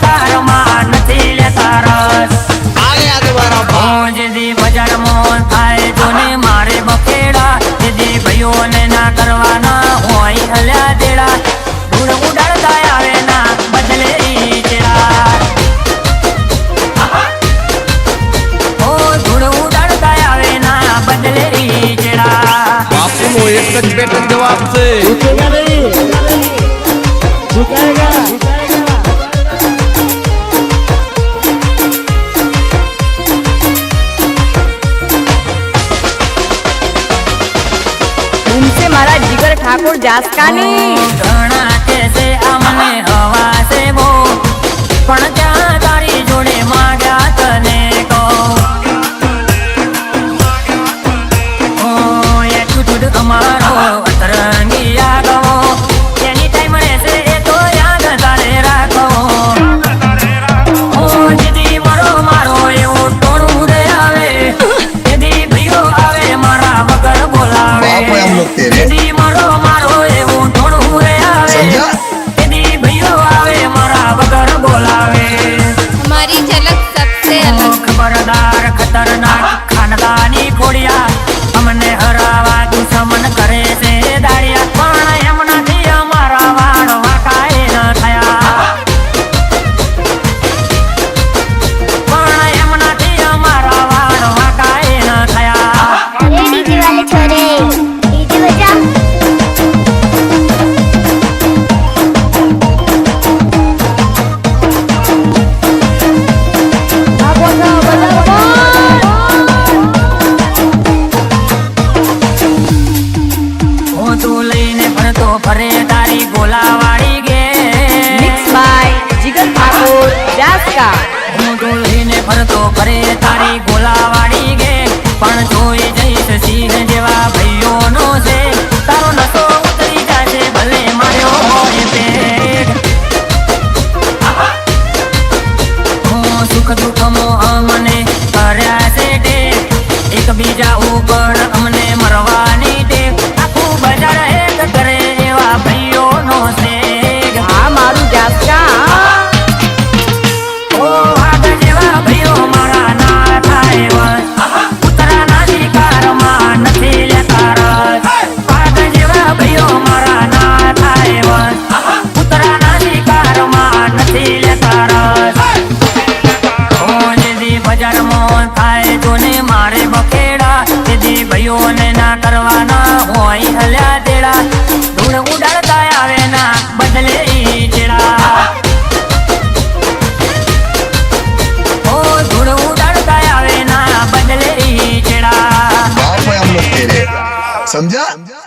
Car માં નથી લેતા રસ આયા તમારા ભાઈ જેદી બજાર મોન થાય જોને મારે બખેડા જેદી ભાઈઓને ના કરવાના હોય હલ્યા દેડા ધૂળ ઉડાડતા આવે ના બદલે ઈ ચેડા ઓ ધૂળ ઉડાડતા આવે ના બદલે ઈ ચેડા બાપુનો એક જ પેટર્ન જવાબ છે झुकेगा नहीं झुकाएगा उनसे मारा जिगर ठाकुर जासकानी ઘણા કેસે અમને હવા છે બો પણ ત્યાં તારી જોડે માંગ્યા તને કહો ઓ એટીટ્યુડ અમારો અતરંગી આગવો એની ટાઈમ રહેશે એ તો યાદ તારે રાખો ઓ જેદી મારો એવું ટોળું રે આવે જેદી ભાઈઓ આવે મારા વગર બોલાવે બાપો એમ લોકો રે. જેદી મારો એવું ટોળું રે આવે સમજ્યા? જેદી ભાઈઓ આવે મારા વગર બોલાવે हमारी झलक सबसे अलग ખબરદાર ખતરનાક ખાનદાની ખોડિયા અમને હરાવા દુશ્મન કરે છે દાડિયા પણ એમનાથી અમારા વાળ વાંકાય ન થયા પણ એમનાથી અમારા વાળ વાંકાય ન થયા अरे डीजे वाले छोरे डीजे बजा હું તું લઈને ફરતો ફરે તારી ગોલાવાળી ગે मिक्स बाय जिगर ठाकुर जासका હું તું લઈને ફરતો ફરે તારી ગોલાવાળી ગે પણ જોઈ જઈશ સિંહ જેવા ભાઈઓનો છે તારો નસો ઉતરી જશે ભલે માર્યો હોય પેટ હું સુખ દુઃખમાં અમને કર્યા છે ટેક એકબીજા ઉપર અમને મરવાની ટેક આખું બજાર એક કરે એવા ભાઈઓનો છે हाँ मारू जासका ઓ આગળ જેવા ભાઈઓ મારા ના થાય વસ ઉતરાના શિકારમાં નથી લેતા રસ આગળ જેવા ભાઈઓ મારા ના થાય વસ ઉતરાના શિકારમાં નથી લેતા રસ ઓ જેદી બજારમાં થાય જોને મારે બખેડા જેદી ભાઈઓને ના કરવાના હોય હલ્યા દેડા ધૂળ ઉડાડતા આવે ના બદલે ઈ ચેડા ઓ ધૂળ ઉડાડતા આવે ના બદલે ઈ ચેડા બાપો એમ લોકો રે. સમજ્યા?